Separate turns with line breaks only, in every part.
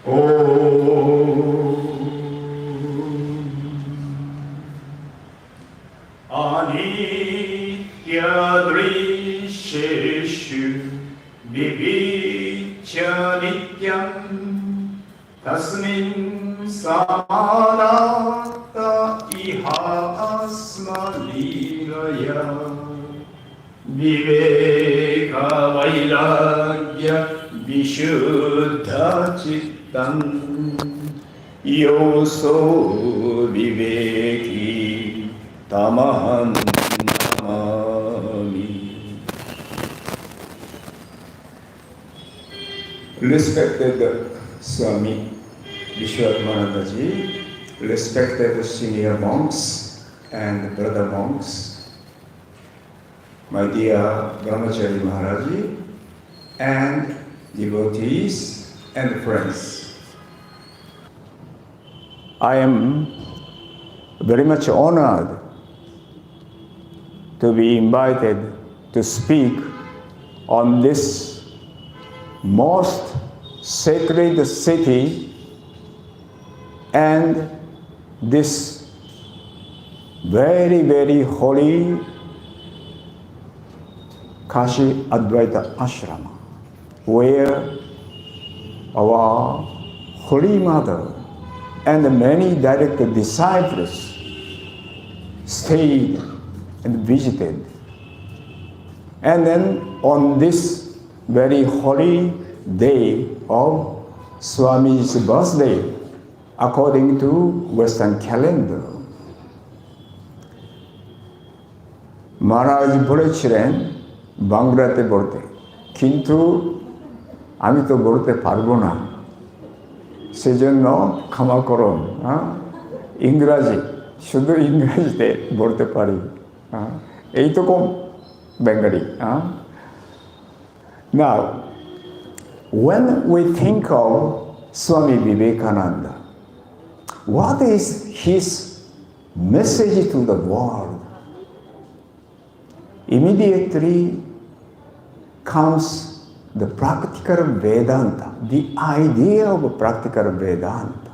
Anitya-driseshu vivicya nityam tasmin samanatta iha asma lilaya viveka vairagya vishuddha chittam yoso viveki tamaham namami. Respected Swami Vivekananda ji, respected senior monks and brother monks, my dear Brahmachari Maharaji, and devotees and friends. I am very much honored to be invited to speak on this most sacred city and this very, very holy Kashi Advaita Ashrama, where our Holy Mother and many direct disciples stayed and visited. And then on this very holy day of Swami's birthday, according to Western calendar, Maharaj বলেছিলেন বাংলাতে বলতে, কিন্তু আমি তো বলতে পারবো না, সেজন্য ক্ষমা করুন, ইংরাজি, শুধু ইংরাজিতে বলতে পারি, এইটুকু Bengali. Now, when we think of Swami Vivekananda, what is his message to the world? Immediately comes the practical Vedanta, the idea of practical Vedanta,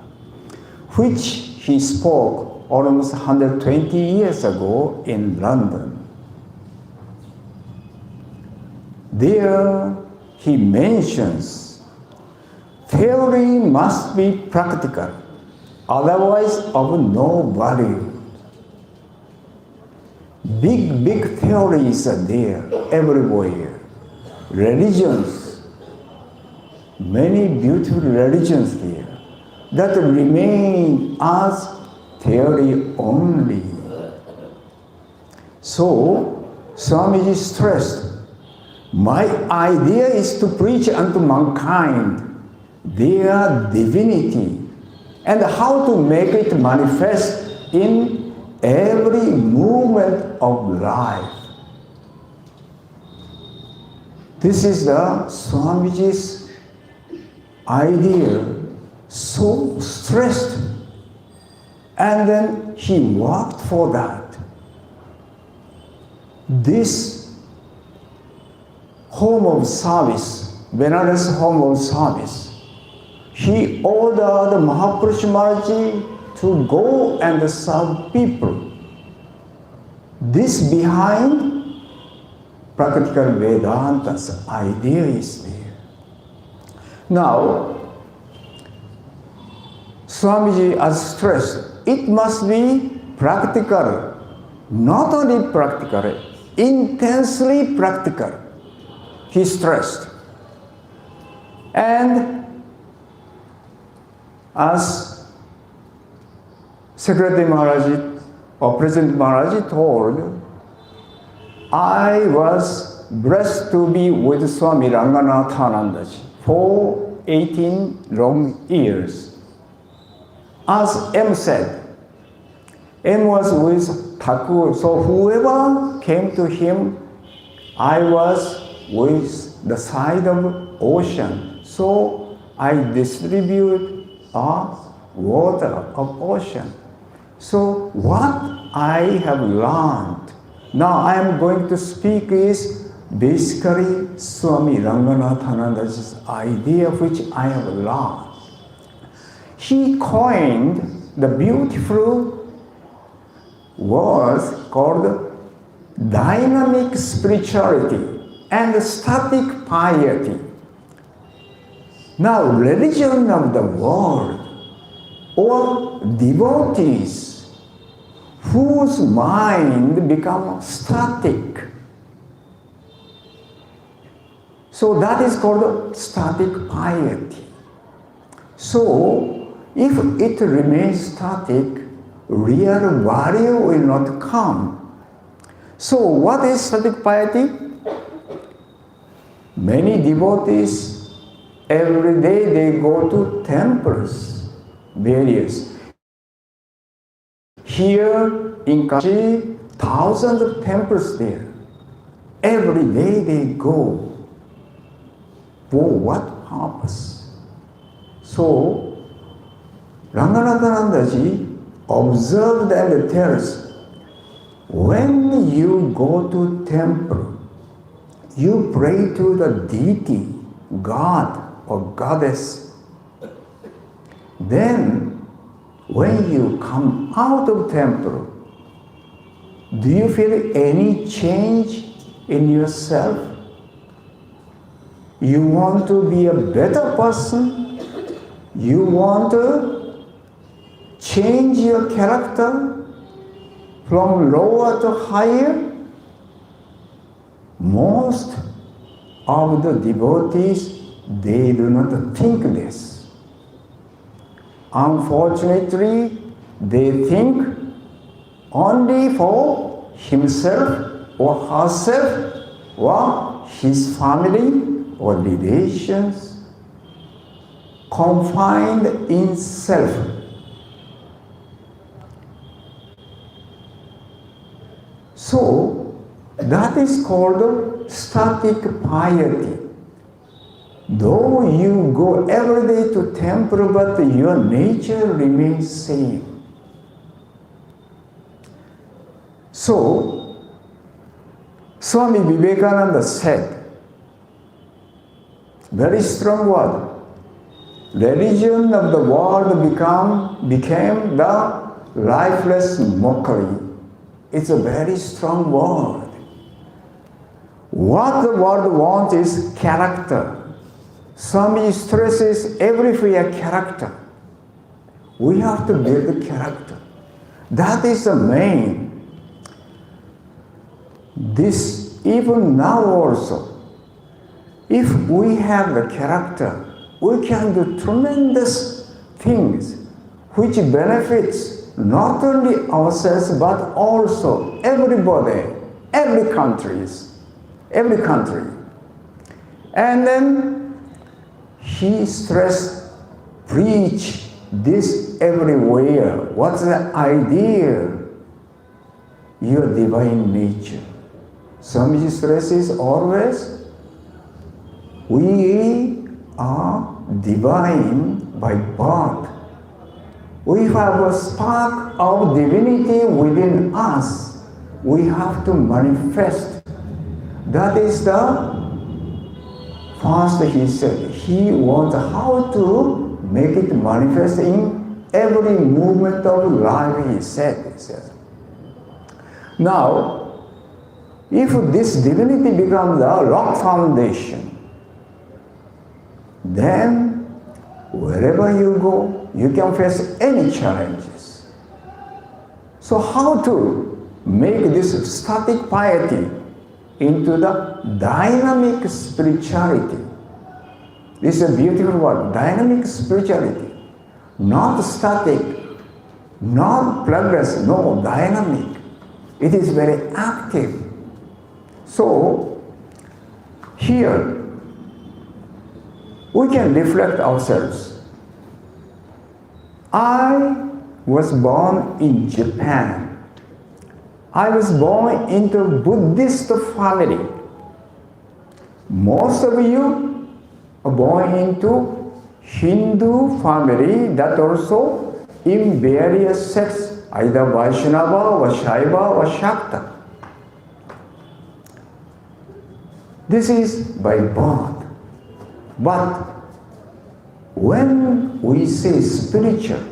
which he spoke almost 120 years ago in London. There he mentions theory must be practical, otherwise of no value. Big theories are there everywhere. Religions, many beautiful religions here that remain as theory only. So, Swamiji stressed, my idea is to preach unto mankind their divinity and how to make it manifest in every movement of life. This is the Swamiji's idea, so stressed, and then he worked for that. This home of service, Varanasi home of service, he ordered Mahapurush Maharaji to go and serve people. This behind practical Vedanta's idea is there. Now, Swamiji has stressed, it must be practical, not only practical, intensely practical, he stressed. And as Secretary Maharaji or President Maharaji told, I was blessed to be with Swami Ranganathanandaji for 18 long years. As M said, M was with Thakur, so whoever came to him, I was with the side of ocean. So I distribute water of ocean. So what I have learned, now I am going to speak is basically Swami Ranganathananda's idea which I have learned. he coined the beautiful words called dynamic spirituality and static piety. Now, religion of the world or devotees whose mind becomes static. So that is called static piety. So if it remains static, real value will not come. So what is static piety? Many devotees, every day they go to temples, various. Here in Kashi, thousands of temples there. Every day they go. For what purpose? So, Ranganathanandaji observed and tells, when you go to temple, you pray to the deity, God or goddess. Then, when you come out of temple, do you feel any change in yourself? You want to be a better person? You want to change your character from lower to higher? Most of the devotees, they do not think this. Unfortunately, they think only for himself or herself or his family or relations, confined in self. So, that is called static piety. Though you go every day to temple, but your nature remains same. So, Swami Vivekananda said, very strong word, religion of the world became the lifeless mockery. It's a very strong word. What the world wants is character. Swami stresses everywhere character. We have to build the character. That is the main. This, even now also, if we have the character, we can do tremendous things which benefits not only ourselves but also everybody, every country. And then he stressed, preach this everywhere. What's the idea? Your divine nature. Swamiji stresses always, we are divine by birth. We have a spark of divinity within us. We have to manifest. That is the first he said. He wants how to make it manifest in every movement of life, he says. Now, if this divinity becomes the rock foundation, then wherever you go, you can face any challenges. So how to make this static piety into the dynamic spirituality? This is a beautiful word, dynamic spirituality. Not static, not progress, no, dynamic. It is very active. So, here, we can reflect ourselves. I was born in Japan. I was born into a Buddhist family. Most of you are born into Hindu family that also in various sects, either Vaishnava or Shaiva or Shakta. This is by birth. But when we say spiritual,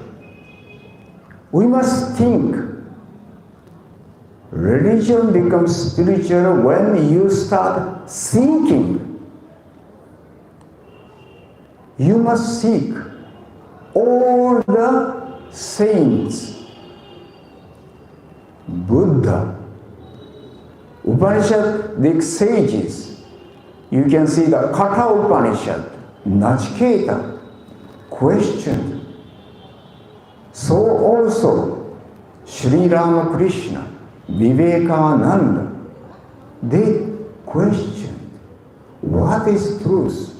we must think religion becomes spiritual when you start seeking. You must seek all the saints, Buddha, Upanishadic sages. You can see the Katha Upanishad, Nachiketa, questioned. So also Sri Ramakrishna, Vivekananda, they questioned what is truth,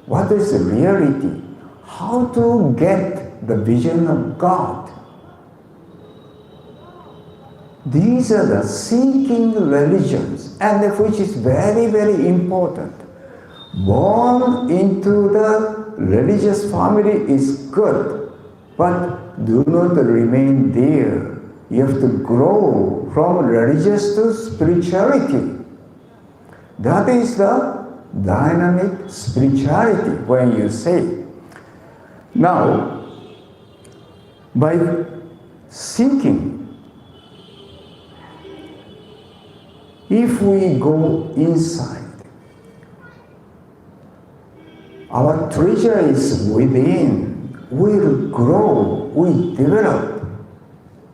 what is reality, how to get the vision of God. These are the seeking religions, and which is very, very important. Born into the religious family is good, but do not remain there. You have to grow from religious to spirituality. That is the dynamic spirituality when you say. Now, by seeking, if we go inside, our treasure is within, we'll grow, we develop,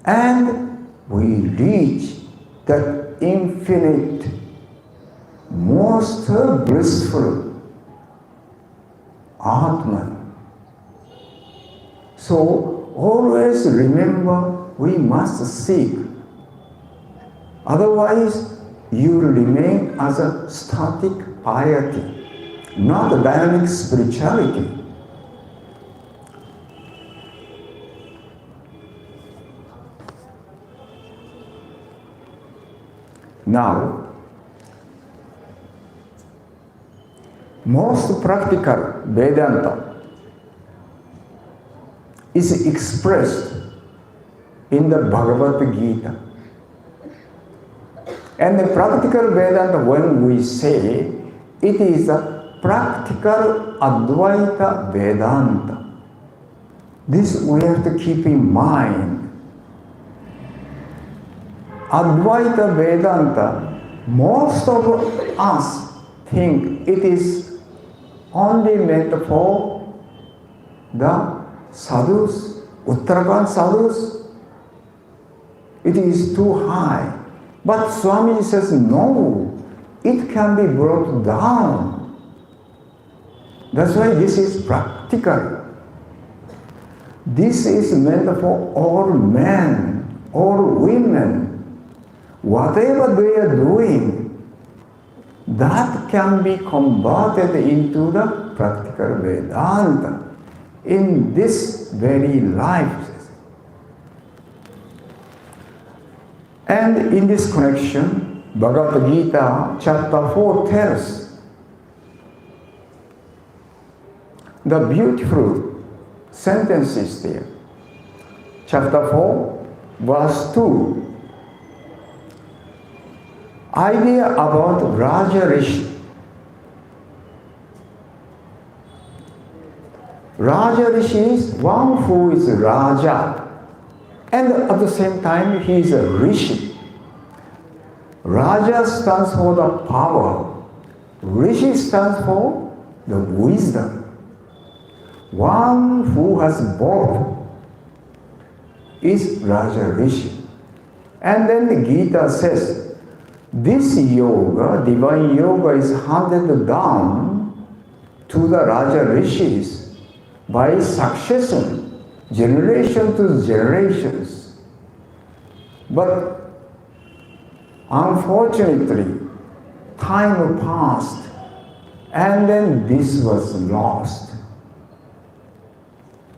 and we reach that infinite, most blissful Atman. So always remember, we must seek. Otherwise, you will remain as a static piety, not a dynamic spirituality. Now, most practical Vedanta is expressed in the Bhagavad Gita. And the practical Vedanta, when we say, it is a practical Advaita Vedanta. This we have to keep in mind. Advaita Vedanta, most of us think it is only meant for the sadhus, Uttarakhand sadhus. It is too high. But Swami says, no, it can be brought down. That's why this is practical. This is meant for all men, all women. Whatever they are doing, that can be converted into the practical Vedanta in this very life. And in this connection, Bhagavad Gita chapter 4 tells the beautiful sentences there. Chapter 4, verse 2. Idea about Raja Rishi. Raja Rishi is one who is Raja, and at the same time he is a Rishi. Raja stands for the power. Rishi stands for the wisdom. One who has both is Raja Rishi. And then the Gita says, this yoga, divine yoga, is handed down to the Raja Rishis by succession, generation to generations. But unfortunately, time passed, and then this was lost.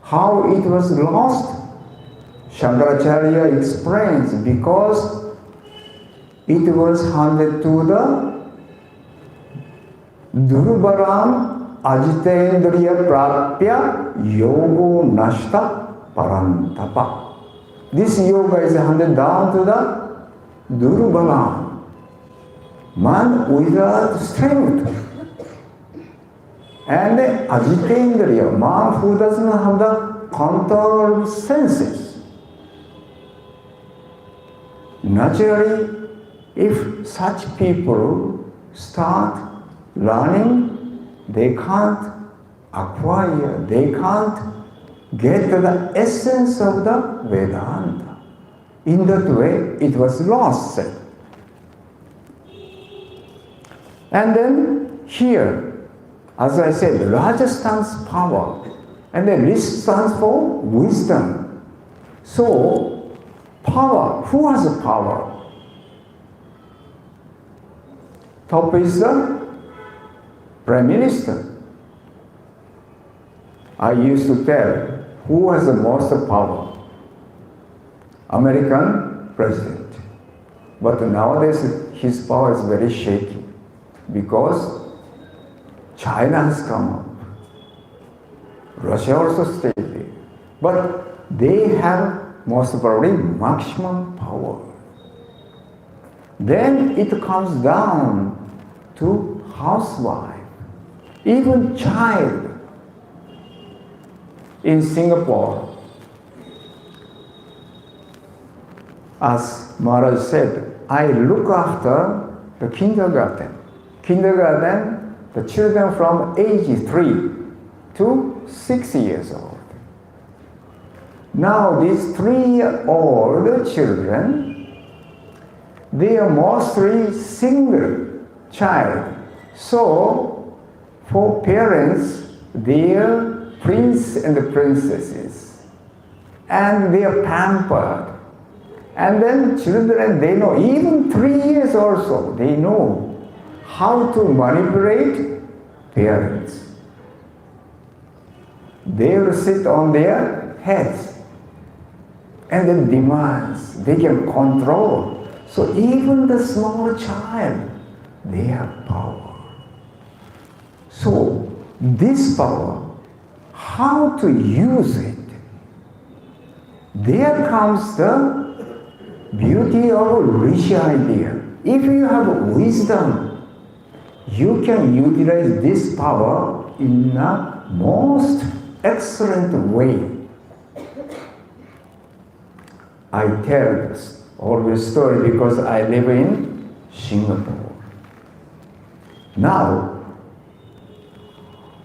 How it was lost? Shankaracharya explains, because it was handed to the Durbaram Ajitendriya Prapya Yogo Nashta Parantapa. This yoga is handed down to the Durbaram, man without strength. And agitated, a man who doesn't have the control of senses. Naturally, if such people start learning, they can't acquire, they can't get the essence of the Vedanta. In that way, it was lost. And then here, as I said, Raja stands power, and then this stands for wisdom. So, power, who has power? Top is the Prime Minister. I used to tell, who has the most power? American president. But nowadays his power is very shaky because China has come up. Russia also stayed there. But they have most probably maximum power. Then it comes down to housewife, even child. In Singapore, as Maharaj said, I look after the kindergarten. Kindergarten, the children from age 3 to 6 years old. Now these 3-year-old children, they are mostly single child. So for parents, their prince and the princesses, and they are pampered. And then children, they know, even 3 years or so, they know how to manipulate parents. They will sit on their heads and then demands, they can control. So even the small child, they have power. So this power, how to use it? There comes the beauty of a rich idea. If you have wisdom, you can utilize this power in a most excellent way. I tell this always story because I live in Singapore. Now,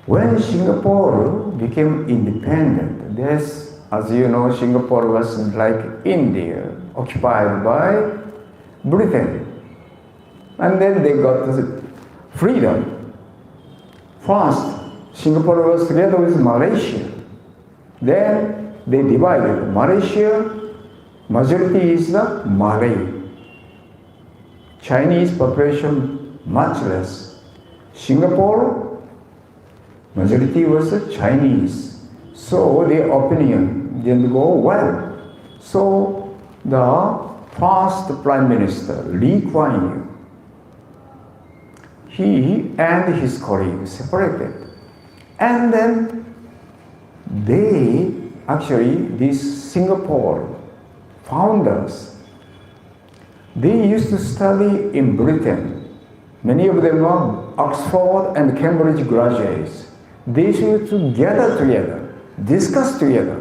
when Singapore became independent, there's, as you know, Singapore was like India, occupied by Britain. And then they got the freedom. First, Singapore was together with Malaysia. Then they divided. Malaysia, majority is the Malay. Chinese population, much less. Singapore, majority was the Chinese. So their opinion didn't go well. So the first Prime Minister, Lee Kuan Yew, he and his colleagues separated. And then they, actually, these Singapore founders, they used to study in Britain. Many of them are Oxford and Cambridge graduates. They used to gather together, discuss together.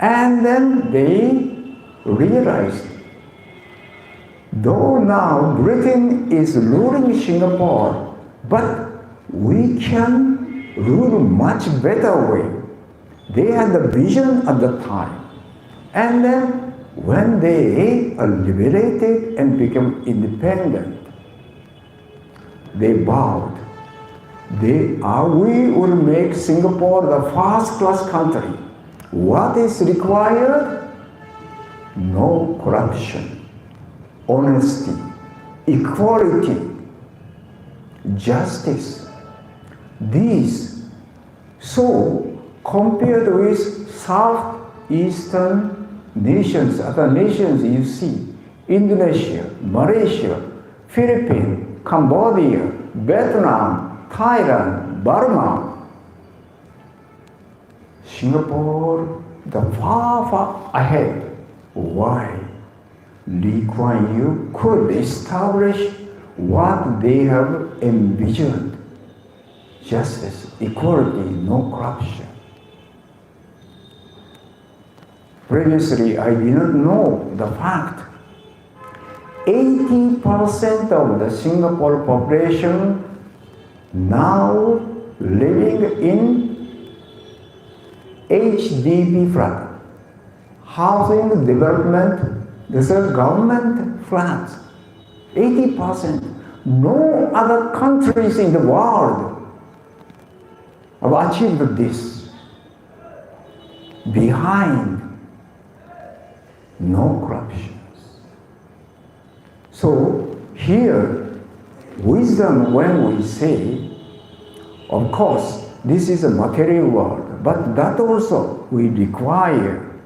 And then they realized, though now Britain is ruling Singapore, but we can rule much better way. They had the vision at the time. And then when they are liberated and become independent, they vowed, we will make Singapore the first-class country. What is required? No corruption, honesty, equality, justice. These, so compared with Southeastern nations, other nations you see, Indonesia, Malaysia, Philippines, Cambodia, Vietnam, Thailand, Burma, Singapore, the far, far ahead. Why? Lee Kuan Yew could establish what they have envisioned. justice, equality, no corruption. Previously, I did not know the fact. 80% of the Singapore population now living in HDB flat, housing development, this is government flats. 80%. No other countries in the world have achieved this. Behind, no corruptions. So here, wisdom, when we say, of course, this is a material world, but that also we require.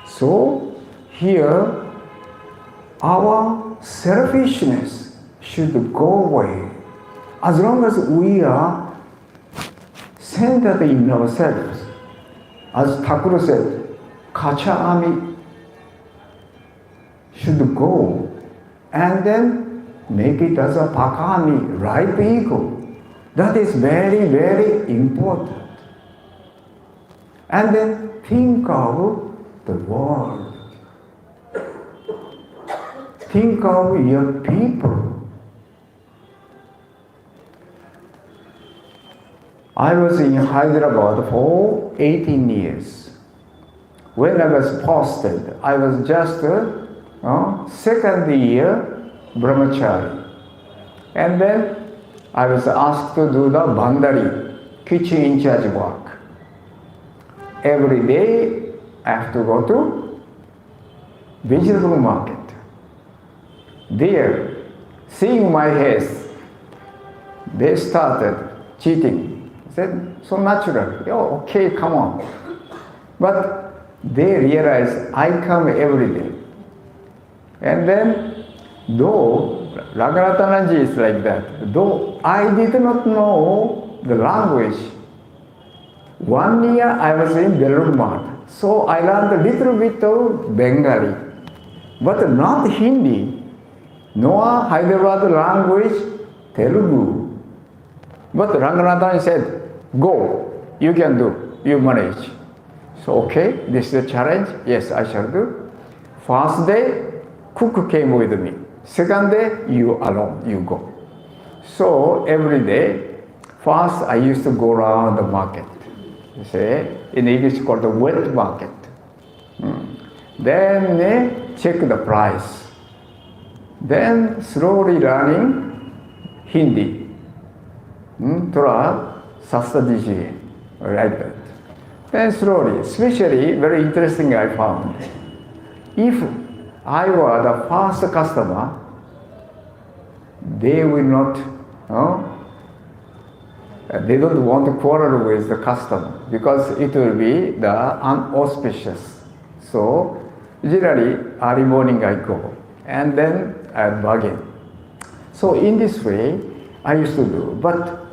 So here, our selfishness should go away. As long as we are centered in ourselves, as Thakur said, Kacha army should go, and then make it as a Pakami, right ego. That is very, very important. And then think of the world. Think of your people. I was in Hyderabad for 18 years. When I was posted, I was just second year brahmachari. And then I was asked to do the bandari, kitchen in charge work. Every day I have to go to vegetable market. There, seeing my haste, they started cheating. I said, so natural. Oh, okay, come on. But they realized I come every day. And then, though Raghunathanaji is like that, though I did not know the language, 1 year I was in Belur, so I learned a little bit of Bengali, but not Hindi, nor Hyderabad language, Telugu. But Raghunathanaji said, go, you can do, you manage. So okay, this is a challenge, yes, I shall do. First day, cook came with me. Second day, you alone, you go. So every day, first I used to go around the market. You say, in English called the wet market. Then check the price. Then slowly learning Hindi. Thoda sasta dijiye, like that. Then slowly, especially very interesting I found. If I were the first customer, they will not, they don't want to quarrel with the customer because it will be the unauspicious. So, generally, early morning I go and then I bargain. So, in this way, I used to do. But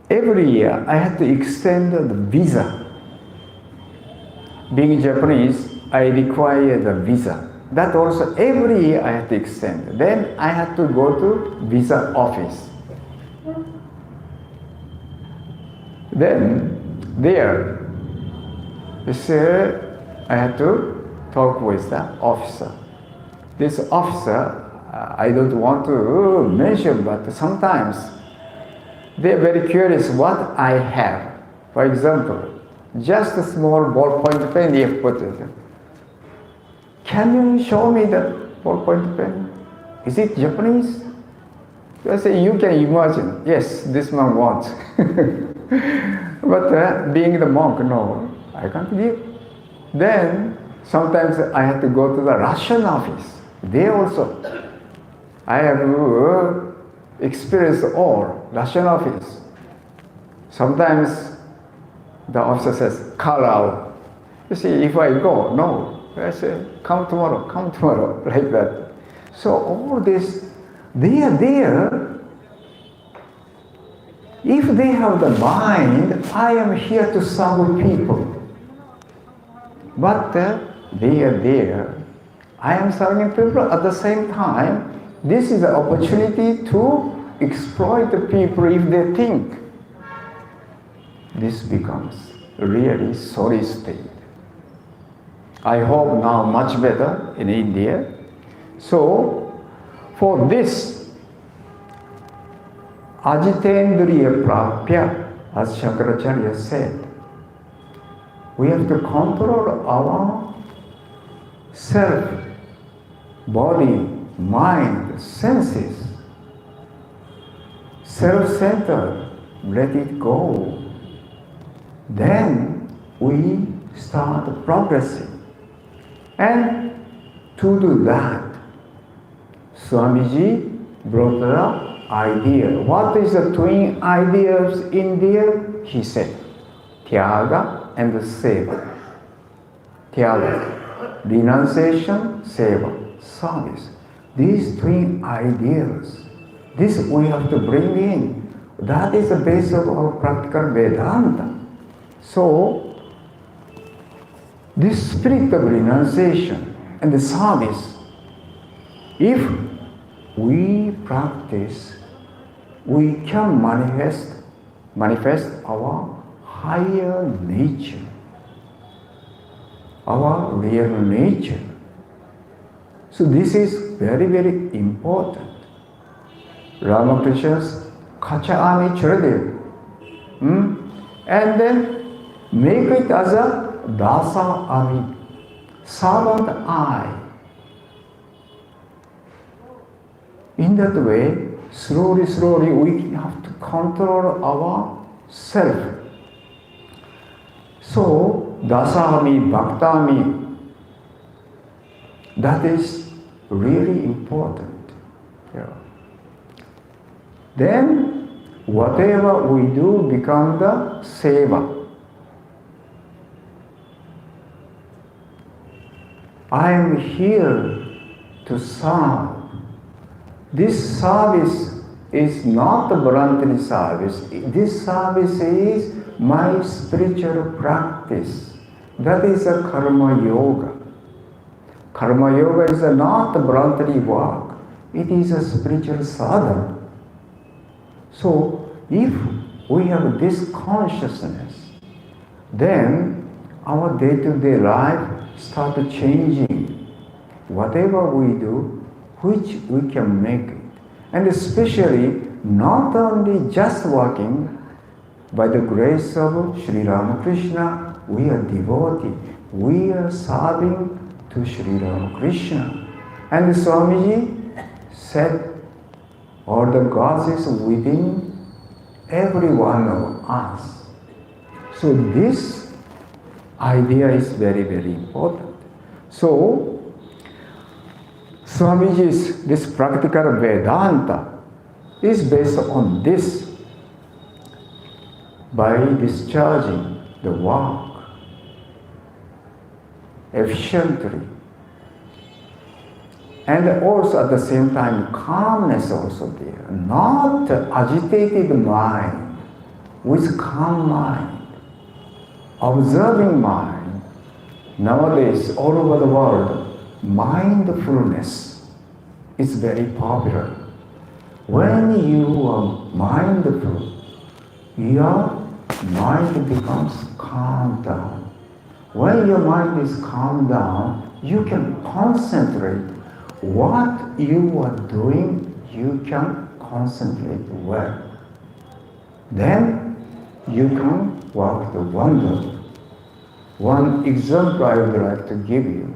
every year I had to extend the visa. Being Japanese, I required a visa. That also every year I had to extend. Then I had to go to visa office. Then there, I had to talk with the officer. This officer, I don't want to mention, but sometimes they're very curious what I have. For example, just a small ballpoint pen you have put it. Can you show me that ballpoint pen? Is it Japanese? I say, you can imagine. Yes, this man wants. But being the monk, no, I can't give. Then sometimes I have to go to the Russian office. They also, I have experienced all Russian office. Sometimes the officer says, call out. You see, if I go, no. I say, come tomorrow, like that. So all this, they are there. If they have the mind, I am here to serve people. But they are there. I am serving people at the same time. This is an opportunity to exploit the people if they think. This becomes really sorry state. I hope now much better in India. So, for this, Ajitendriya Prapya, as Shankaracharya said, we have to control our self, body, mind, senses. Self-centered, let it go. Then we start progressing. And to do that, Swamiji brought the idea. What is the twin ideas in there? He said, Tyaga and Seva. Tyaga, renunciation, Seva, service. These twin ideas, this we have to bring in. That is the base of our practical Vedanta. So, this spirit of renunciation and the service, if we practice, we can manifest our higher nature, our real nature. So this is very, very important. Ramakrishna's Kachami Churadev. And then make it as a Dasa Ami, servant eye. In that way, slowly we have to control our self. So, Dasami, Bhaktami, that is really important. Yeah. Then, whatever we do become the seva. I am here to serve. This service is not a voluntary service. This service is my spiritual practice. That is a karma yoga. Karma yoga is not a voluntary work. It is a spiritual sadhana. So, if we have this consciousness, then our day-to-day life starts changing. Whatever we do, which we can make it. And especially, not only just working, by the grace of Sri Ramakrishna, we are devotee. We are serving to Sri Ramakrishna. And Swamiji said, all the gods is within every one of us. So this idea is very, very important. So, Swamiji's this practical Vedanta is based on this. By discharging the work efficiently, and also at the same time calmness also there, not agitated mind, with calm mind, observing mind. Nowadays, all over the world, mindfulness is very popular. When you are mindful, your mind becomes calmed down. When your mind is calmed down, you can concentrate. What you are doing, you can concentrate well. Then you can work the wonder. One example I would like to give you.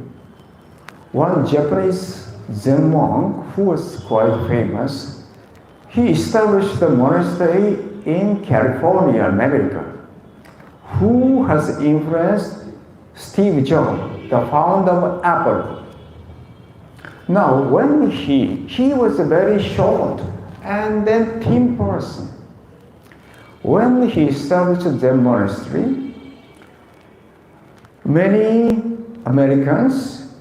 One Japanese Zen monk who was quite famous, he established a monastery in California, America. Who has influenced Steve Jobs, the founder of Apple? Now, when he was a very short and then thin person. When he established the monastery, many Americans,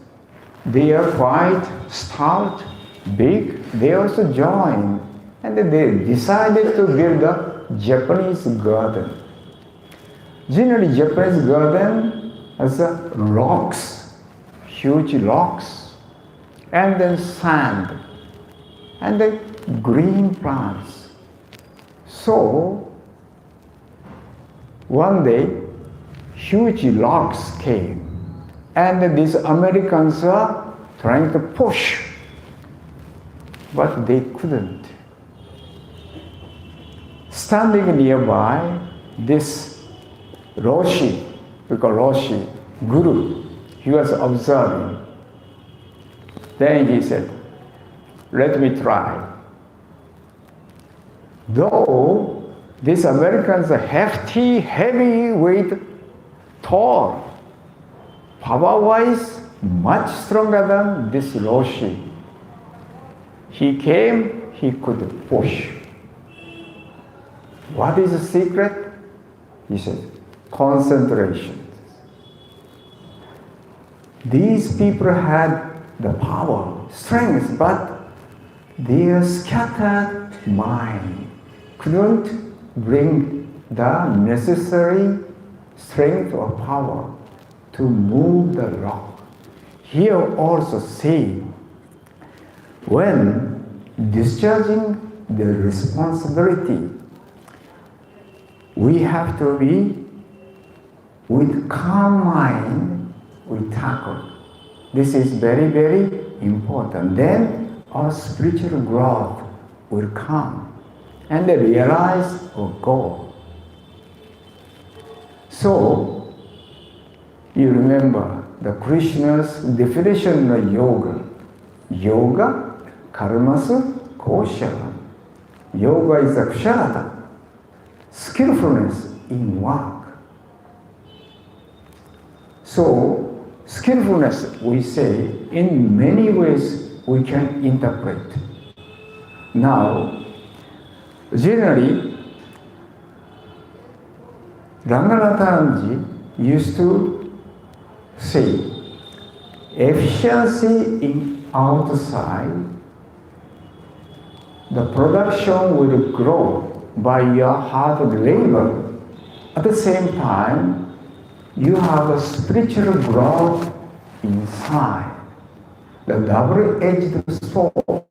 they are quite stout, big, they also joined. And they decided to build a Japanese garden. Generally, Japanese garden has rocks, huge rocks, and then sand. And green plants. So, one day, huge rocks came, and these Americans are trying to push, but they couldn't. Standing nearby, this Roshi, we call Roshi, Guru, he was observing. Then he said, let me try. Though these Americans are hefty, heavyweight, tall, power-wise, much stronger than this Roshi. He came, he could push. What is the secret? He said, concentration. These people had the power, strength, but their scattered mind couldn't bring the necessary strength or power to move the rock. Here also say, when discharging the responsibility, we have to be with calm mind, we tackle. This is very, very important. Then our spiritual growth will come and realize our goal. So, you remember the Krishna's definition of yoga. Yoga, karmasu, koshala. Yoga is aksharata, skillfulness in work. So, skillfulness, we say, in many ways we can interpret. Now, generally, Ranganathanji used to say, efficiency in outside, the production will grow by your hard labor. At the same time, you have a spiritual growth inside. The double-edged sword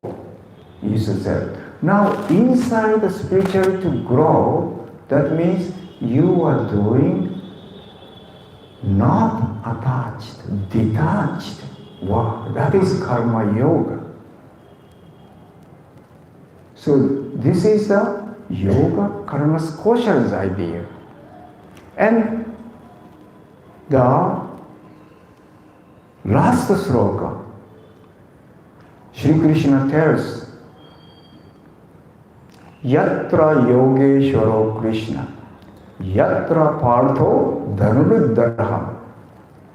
is said. Now, inside the spiritual to grow, that means you are doing not attached, detached work. That is karma yoga. So this is the yoga karma koshal's idea. And the last sloka, Shri Krishna tells, Yatra Yogeshwaro Krishna, Yatra Partho Dhanuruddharha,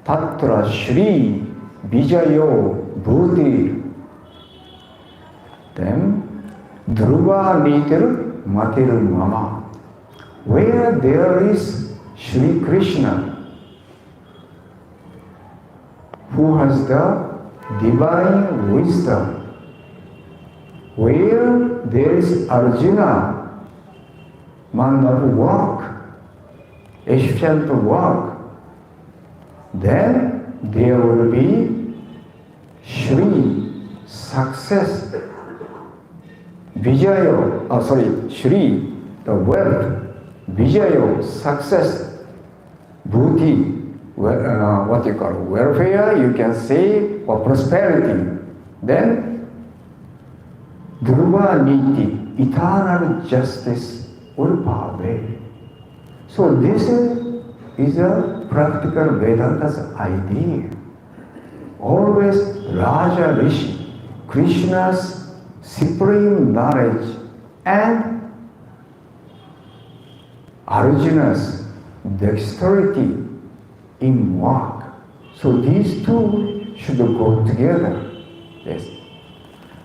Tatra Shri Vijayo Bhutir. Then, Dhruva Nitir Matir Mama. Where there is Shri Krishna, who has the divine wisdom, where there is Arjuna, man of work, efficient work, then there will be Shri, success, Vijayo, Shri, the wealth, Vijayo, success, Bhuti, what you call welfare, you can say, or prosperity. Then, Dhruva Niti, eternal justice will prevail. So this is a practical Vedanta's idea. Always Raja Rishi, Krishna's supreme knowledge and Arjuna's dexterity in work. So these two should go together. Yes.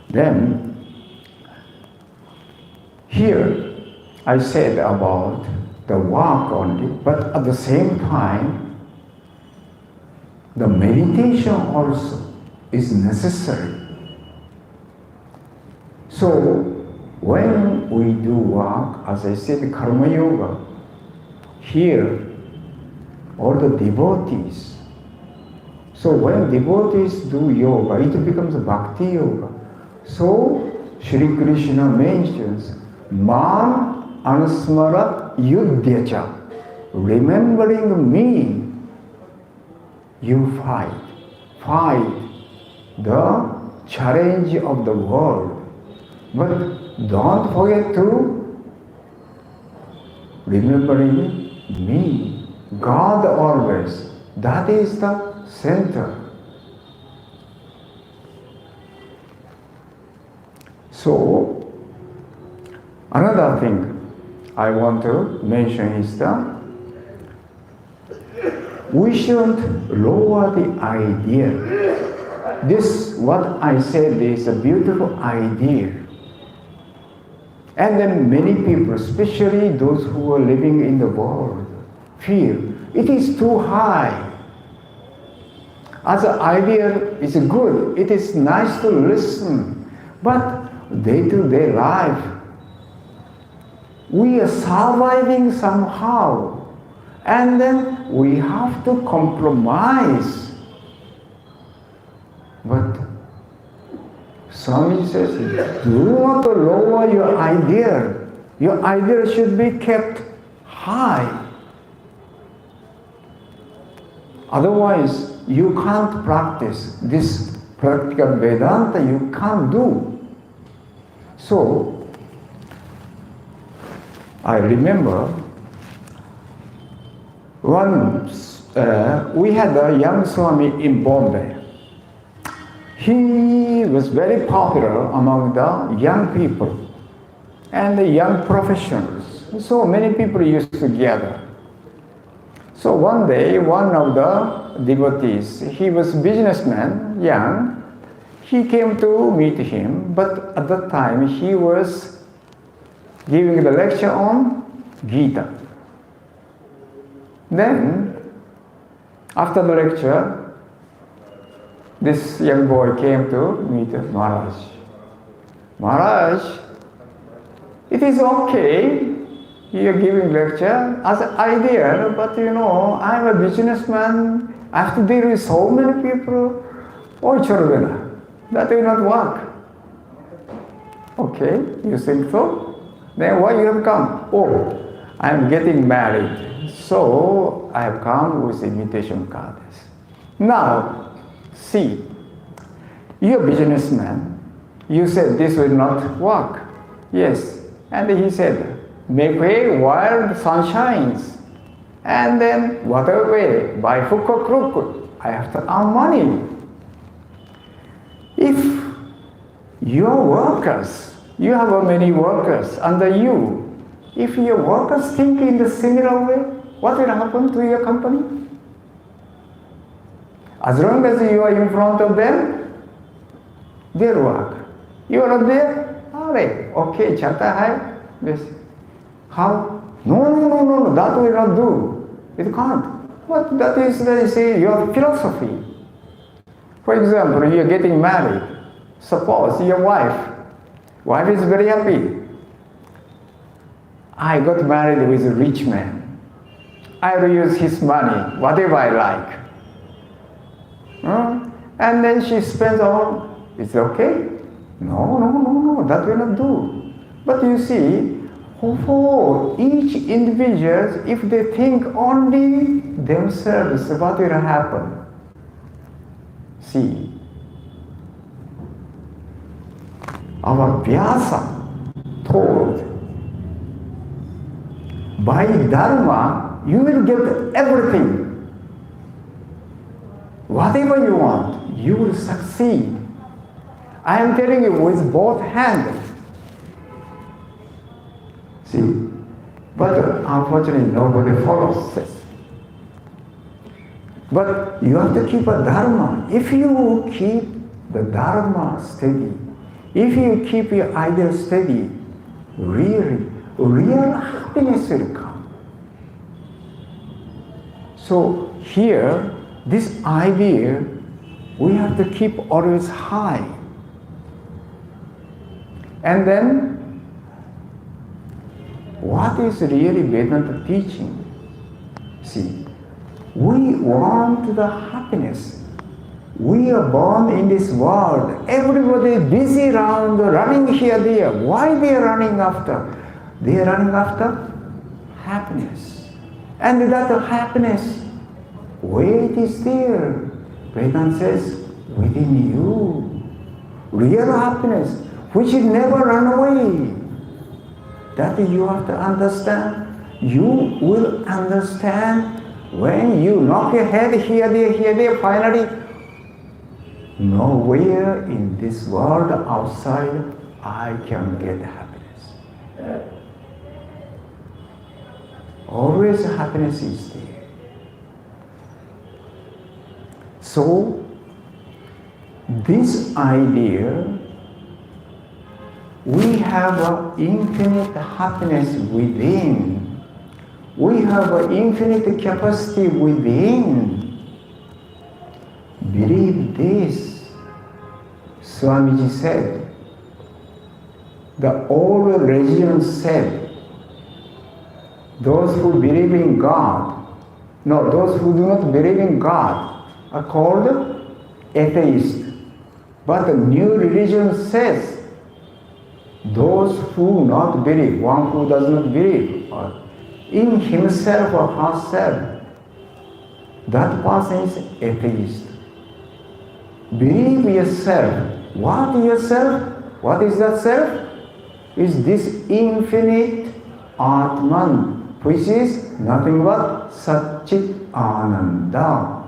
Then, here I said about the work only, but at the same time, the meditation also is necessary. So, when we do work, as I said, karma yoga, here, all the devotees. So when devotees do yoga, it becomes bhakti yoga. So Shri Krishna mentions, Mam Anusmara Yudhyacha. Remembering me, you fight. Fight the challenge of the world. But don't forget to remembering me, God always. That is the center. So, another thing I want to mention is that we shouldn't lower the idea. This, what I said, is a beautiful idea. And then many people, especially those who are living in the world, feel it is too high. As an idea is good, it is nice to listen, but day-to-day life, we are surviving somehow, and then we have to compromise. But Swami says, do not lower your idea. Your idea should be kept high. Otherwise, you can't practice this practical Vedanta, you can't do. So, I remember once we had a young Swami in Bombay. He was very popular among the young people and the young professionals. So many people used to gather. So one day, one of the devotees, he was a businessman, young, he came to meet him, but at that time he was giving the lecture on Gita. Then, after the lecture, this young boy came to meet Maharaj. Maharaj, it is okay, you are giving lecture as an idea, but I am a businessman, I have to deal with so many people. Oh, Charvena, that will not work. Okay, you think so? Then why you have come? Oh, I am getting married, so I have come with invitation cards. Now, see, you're a businessman. You said this will not work. Yes. And he said, make way while the sun shines. And then, whatever way, by hook or crook, I have to earn money. If your workers, you have many workers under you, if your workers think in the similar way, what will happen to your company? As long as you are in front of them, they'll work. You are not there? Alright, okay, chata hai. Yes. How? No, that will not do. It can't. What that is, they say, your philosophy. For example, you are getting married. Suppose your wife is very happy. I got married with a rich man. I will use his money, whatever I like. And then she spends all, it's okay? No, that will not do. But you see, for each individual, if they think only themselves, what will happen? See, our Vyasa told, by Dharma, you will get everything. Whatever you want, you will succeed. I am telling you with both hands. See, but unfortunately nobody follows this. But you have to keep a Dharma. If you keep the Dharma steady, if you keep your ideal steady, real happiness will come. So here, this idea, we have to keep always high. And then, what is really Vedanta teaching? See, we want the happiness. We are born in this world. Everybody is busy around, running here, there. Why they are running after? They are running after happiness. And that happiness, where it is there? Vedanta says, within you. Real happiness, which will never run away. That you have to understand. You will understand when you knock your head here, there, finally, nowhere in this world outside I can get happiness. Always happiness is there. So, this idea, we have an infinite happiness within. We have an infinite capacity within. Believe this. Swamiji said, the old religions said, those who believe in God, those who do not believe in God are called atheists. But the new religion says, those who not believe, one who does not believe in himself or herself, that person is atheist. Believe yourself. What yourself? What is that self? Is this infinite Atman, which is nothing but Satchit Ananda.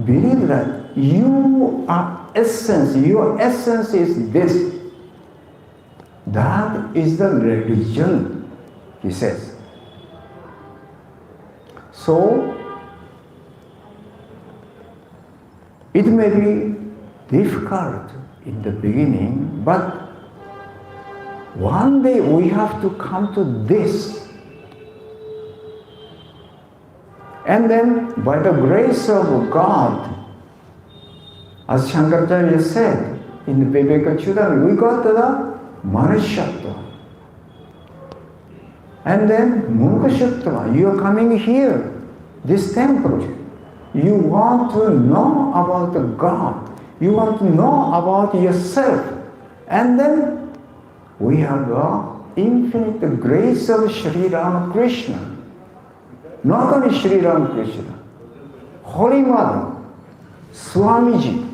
Believe that you are essence, your essence is this. That is the religion, he says. So, it may be difficult in the beginning, but one day we have to come to this. And then, by the grace of God, as Shankaracharya said in the Vivekananda, we got the Manushyatva. And then Mukshashtva, you are coming here, this temple. You want to know about the God. You want to know about yourself. And then we have the infinite grace of Sri Ramakrishna. Not only Sri Ramakrishna, Holy Mother, Swamiji.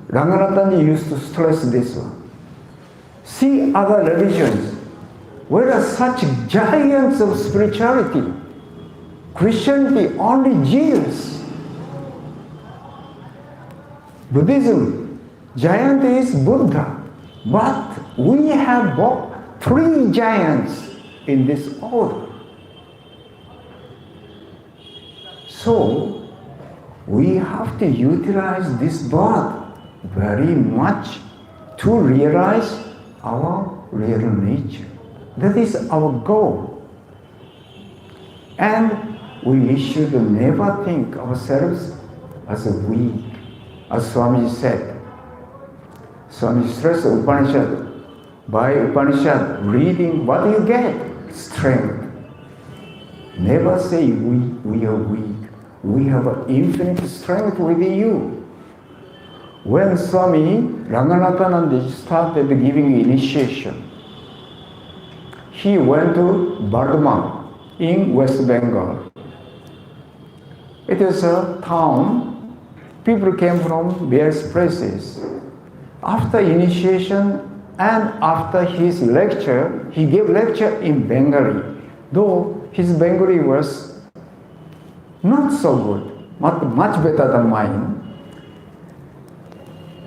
Ranganathanji used to stress this one. See other religions, where are such giants of spirituality? Christianity, only Jesus. Buddhism, giant is Buddha. But we have three giants in this order. So, we have to utilize this birth very much to realize our real nature. That is our goal. And we should never think ourselves as weak. As Swami said, Swami stressed Upanishad. By Upanishad reading, what do you get? Strength. Never say we are weak. We have an infinite strength within you. When Swami Ranganathananda started giving initiation, he went to Bardhaman in West Bengal. It is a town. People came from various places. After initiation and after his lecture, he gave lecture in Bengali. Though his Bengali was not so good, much better than mine.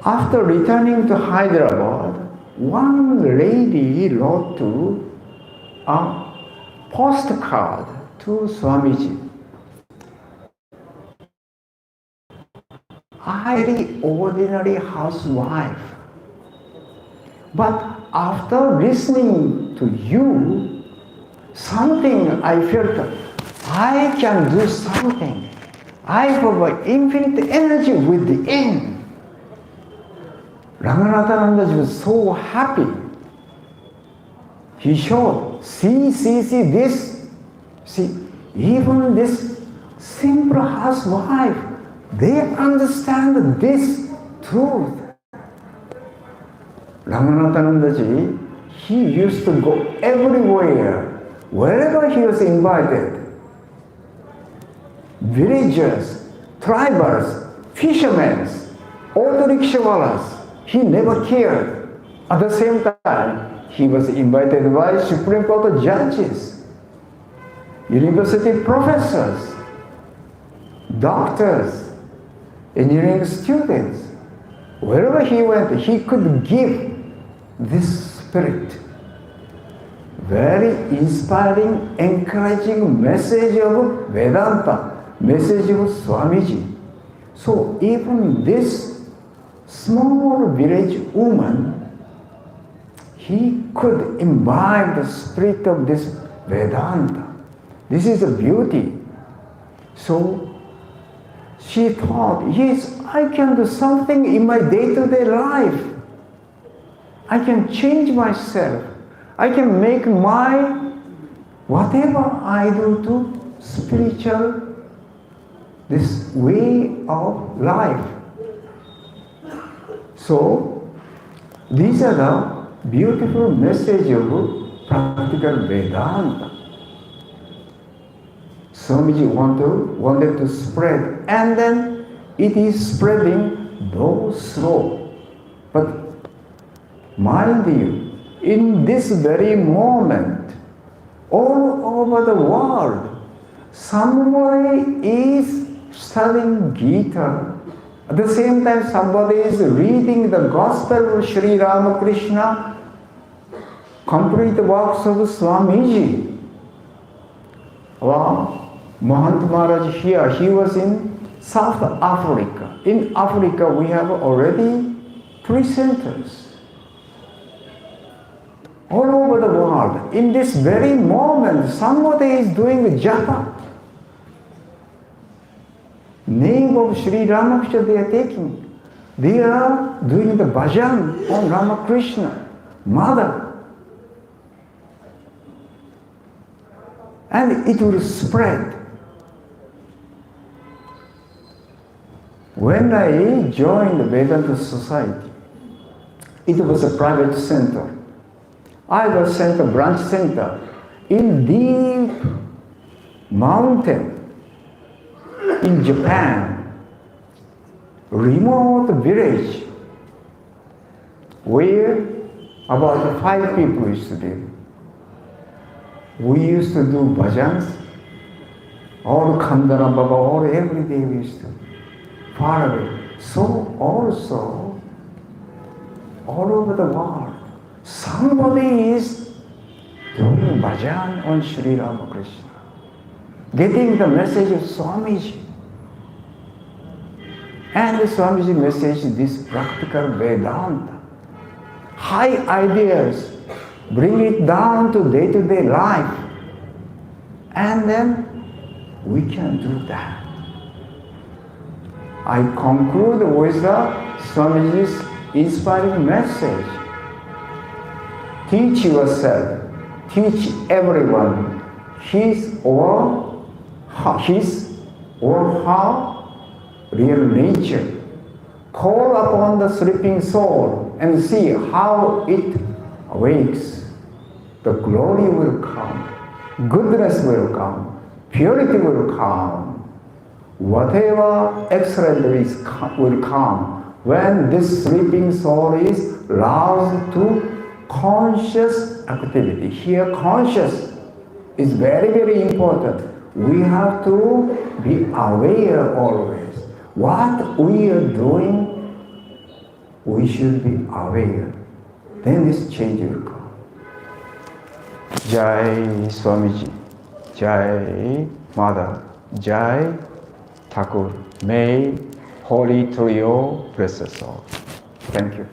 After returning to Hyderabad, one lady wrote to a postcard to Swamiji. I very ordinary housewife. But after listening to you, something I felt I can do something. I have an infinite energy within. Ranganathananda was so happy. He showed, see this. See, even this simple housewife, they understand this truth. Ramanathanandaji, he used to go everywhere, wherever he was invited. Villagers, tribals, fishermen, auto rickshawalas, he never cared. At the same time, he was invited by Supreme Court judges, university professors, doctors, engineering students. Wherever he went, he could give this spirit. Very inspiring, encouraging message of Vedanta, message of Swamiji. So even this small village woman, he could imbibe the spirit of this Vedanta. This is the beauty. So she thought, yes, I can do something in my day-to-day life. I can change myself. I can make my, whatever I do to spiritual, this way of life. So, these are the beautiful message of practical Vedanta. Swamiji wanted to spread, and then it is spreading though slow. But mind you, in this very moment, all over the world, somebody is studying Gita. At the same time, somebody is reading the Gospel of Sri Ramakrishna, complete works of Swamiji. Wow. Mahant Maharaj here, he was in South Africa. In Africa, we have already 3 centers. All over the world, in this very moment, somebody is doing japa. Name of Sri Ramakrishna they are taking. They are doing the bhajan on Ramakrishna, Mother. And it will spread. When I joined the Vedanta Society, it was a private center. I was sent a branch center in deep mountain in Japan, remote village where about 5 people used to live. We used to do bhajans, all Khandana Baba, all every day we used to, far away. So also, all over the world, somebody is doing bhajan on Sri Ramakrishna, getting the message of Swamiji. And the Swamiji message is this practical Vedanta. High ideas, bring it down to day-to-day life. And then we can do that. I conclude with the Swamiji's inspiring message. Teach yourself, teach everyone his or her real nature. Call upon the sleeping soul and see how it awakes. The glory will come, goodness will come, purity will come. Whatever excellent will come when this sleeping soul is roused to conscious activity. Here, conscious is very, very important. We have to be aware always. What we are doing, we should be aware. Then this change will come. Jai Swamiji, Jai Mother, Jai Thakur. May Holy Trio bless us all. Thank you.